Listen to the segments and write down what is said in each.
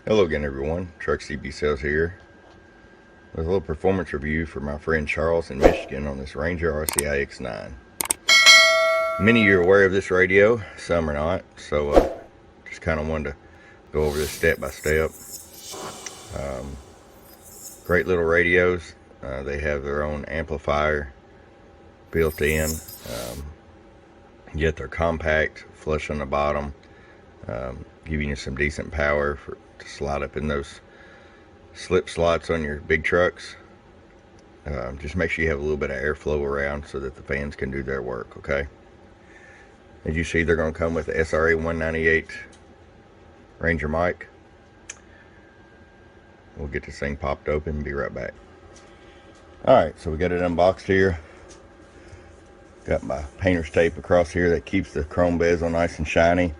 Hello again everyone, Truck CB Sales here with a little performance review for my friend Charles in Michigan on this Ranger RCI X9. Many of you are aware of this radio, some are not, so just kind of wanted to go over this step by step. Great little radios. They have their own amplifier built in, yet they're compact, flush on the bottom, giving you some decent power to slide up in those slip slots on your big trucks. Just make sure you have a little bit of airflow around so that the fans can do their work, okay? As you see, they're going to come with the SRA 198 Ranger mic. We'll get this thing popped open and be right back. Alright, so we got it unboxed here. Got my painter's tape across here that keeps the chrome bezel nice and shiny.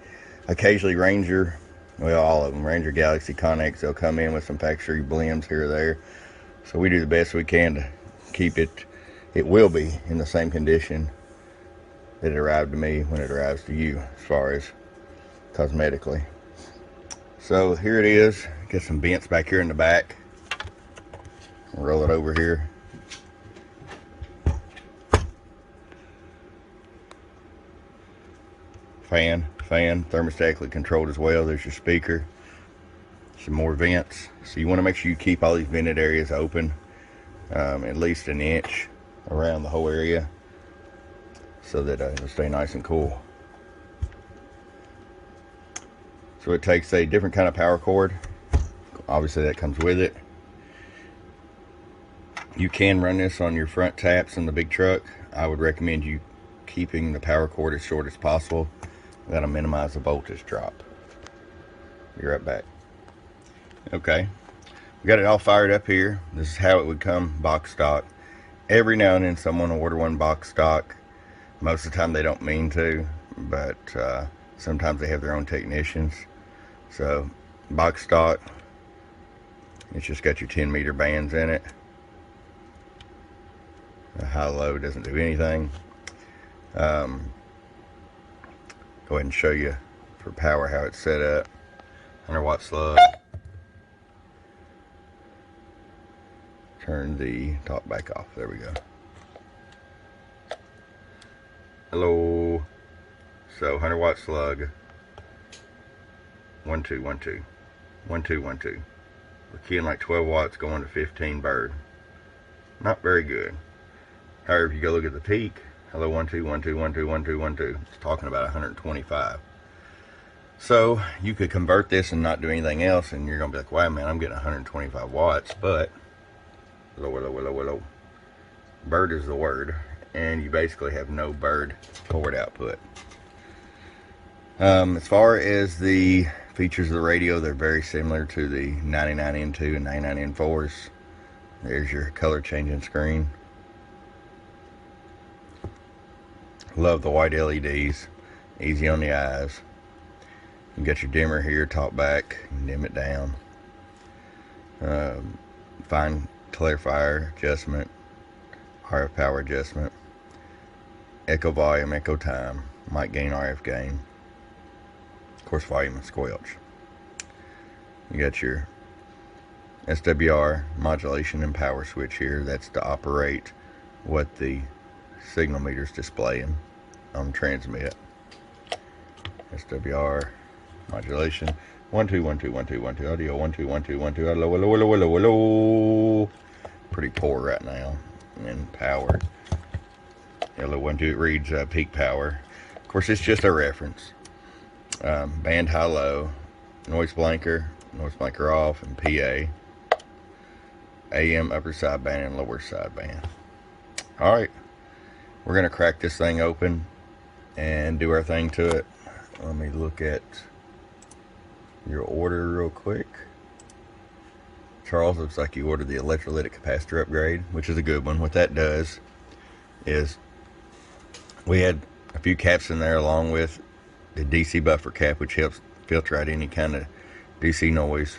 Occasionally Ranger, well, all of them, Ranger Galaxy Connex, they'll come in with some factory blends here or there. So we do the best we can to keep it. It will be in the same condition that it arrived to me when it arrives to you, as far as cosmetically. So here it is. Get some vents back here in the back. Roll it over here. Fan, thermostatically controlled as well. There's your speaker. Some more vents. So you want to make sure you keep all these vented areas open, at least an inch around the whole area, so that it'll stay nice and cool. So it takes a different kind of power cord. Obviously that comes with it. You can run this on your front taps in the big truck. I would recommend you keeping the power cord as short as possible. That'll minimize the voltage drop. Be right back. Okay, we got it all fired up here. This is how it would come box stock. Every now and then someone will order one box stock. Most of the time they don't mean to, but sometimes they have their own technicians. So box stock, it's just got your 10-meter bands in it. The high-low doesn't do anything. Go ahead and show you for power how it's set up. 100-watt slug. Turn the top back off. There we go. Hello. So 100-watt slug. 1 2 1 2 1 2 1 2. We're keying like 12 watts going to 15 bird. Not very good. However, if you go look at the peak, hello, 1 2 1 2 1 2 1 2 1 2. It's talking about 125. So you could convert this and not do anything else, and you're gonna be like, wow, man, I'm getting 125 watts. But low. Bird is the word, and you basically have no bird forward output. As far as the features of the radio, they're very similar to the 99N2 and 99N4s. There's your color changing screen. Love the white LEDs, easy on the eyes. You got your dimmer here, top back, you can dim it down. Fine clarifier adjustment, RF power adjustment, echo volume, echo time, mic gain, RF gain, of course volume and squelch. You got your SWR modulation and power switch here. That's to operate what the signal meter's displaying on transmit. SWR modulation. 1 2 1 2 1 2 1 2 audio. 1 2 1 2 1 2 hello. Pretty poor right now. And power. Hello 1 2. It reads peak power. Of course, it's just a reference. Band high low, noise blanker off, and PA. AM upper sideband and lower sideband. All right. We're going to crack this thing open and do our thing to it. Let me look at your order real quick. Charles, looks like you ordered the electrolytic capacitor upgrade, which is a good one. What that does is we had a few caps in there along with the DC buffer cap, which helps filter out any kind of DC noise.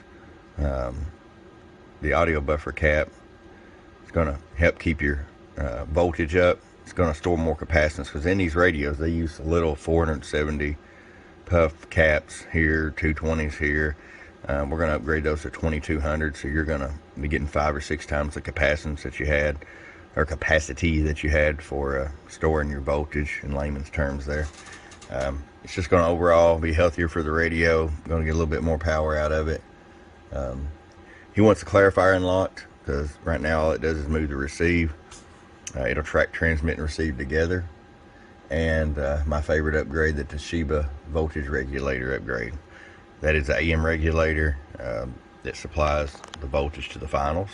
The audio buffer cap is going to help keep your voltage up. It's going to store more capacitance, because in these radios they use little 470 puff caps here, 220s here. We're going to upgrade those to 2200, so you're going to be getting 5 or 6 times the capacitance that you had, or capacity that you had for storing your voltage in layman's terms there. It's just going to overall be healthier for the radio, going to get a little bit more power out of it. He wants the clarifier unlocked, because right now all it does is move the receive. It'll track transmit and receive together. And my favorite upgrade, the Toshiba voltage regulator upgrade. That is the AM regulator that supplies the voltage to the finals.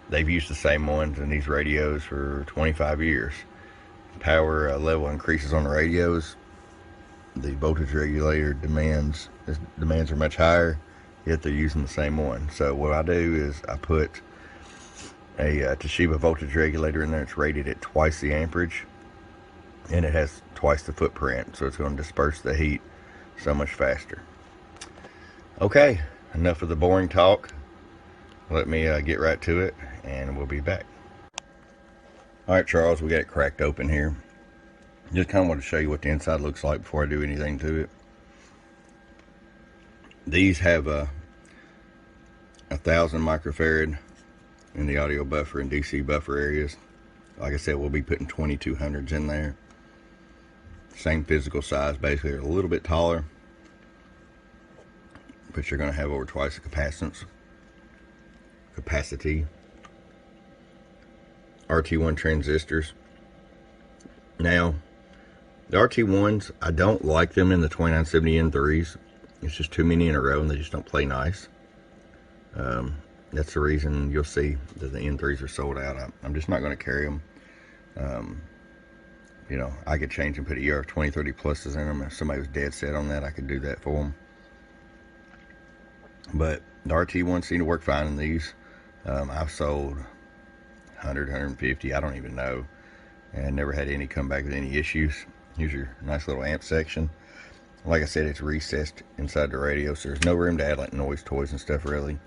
They've used the same ones in these radios for 25 years. Power level increases on the radios. The voltage regulator demands are much higher, yet they're using the same one. So what I do is I put a Toshiba voltage regulator in there. It's rated at twice the amperage, and it has twice the footprint, so it's going to disperse the heat so much faster. Okay, enough of the boring talk. Let me get right to it, and we'll be back. Alright, Charles, we got it cracked open here. Just kind of want to show you what the inside looks like before I do anything to it. These have a 1000 microfarad in the audio buffer and DC buffer areas. Like I said, we'll be putting 2200s in there. Same physical size, basically. They're a little bit taller, but you're going to have over twice the capacity. RT1 transistors. Now, the RT1s, I don't like them in the 2970 N3s. It's just too many in a row, and they just don't play nice. That's the reason you'll see that the N3s are sold out. I'm just not going to carry them. You know, I could change and put ERF 2030 pluses in them. If somebody was dead set on that, I could do that for them. But the RT1s seem to work fine in these. I've sold 100, 150, I don't even know, and never had any come back with any issues. Here's your nice little amp section. Like I said, it's recessed inside the radio, so there's no room to add like noise toys and stuff really.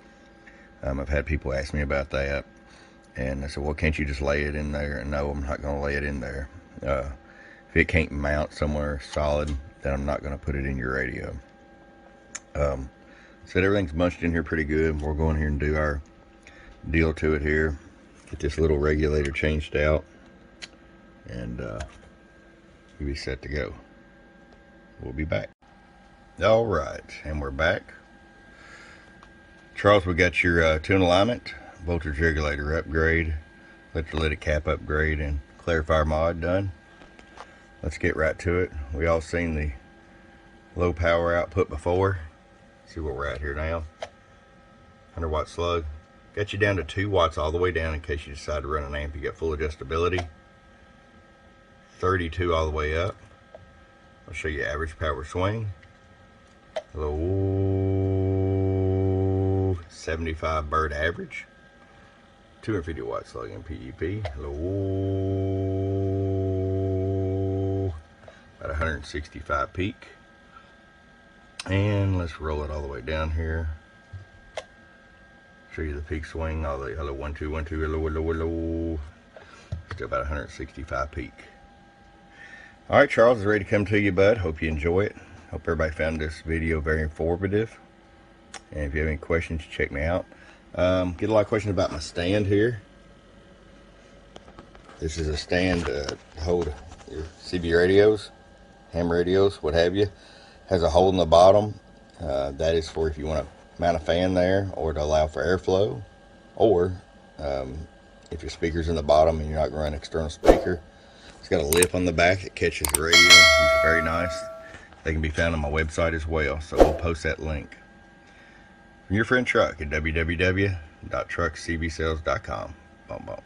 I've had people ask me about that, and I said, well, can't you just lay it in there? And no, I'm not going to lay it in there. If it can't mount somewhere solid, then I'm not going to put it in your radio. So everything's bunched in here pretty good. We'll go in here and do our deal to it here. Get this little regulator changed out, and you'll be set to go. We'll be back. All right, and we're back. Charles, we got your tune alignment, voltage regulator upgrade, electrolytic cap upgrade, and clarifier mod done. Let's get right to it. We all seen the low power output before. See where we're at here now. 100 watt slug. Got you down to 2 watts all the way down in case you decide to run an amp. You got full adjustability. 32 all the way up. I'll show you average power swing. Hello, 75 bird average. 250 watt slug in PEP. Hello, about 165 peak. And let's roll it all the way down here. Show you the peak swing. All the hello, 1 2 1 2 hello hello hello. Still about 165 peak. All right, Charles is ready to come to you, bud. Hope you enjoy it. Hope everybody found this video very informative. And if you have any questions, check me out. Get a lot of questions about my stand here. This is a stand to hold your CB radios, ham radios, what have you. Has a hole in the bottom. That is for if you want to mount a fan there, or to allow for airflow, or if your speaker's in the bottom and you're not going to run an external speaker. It's got a lip on the back that catches the radio. These are very nice. They can be found on my website as well, so we'll post that link. From your friend Truck at www.truckcbsales.com. Bum bum.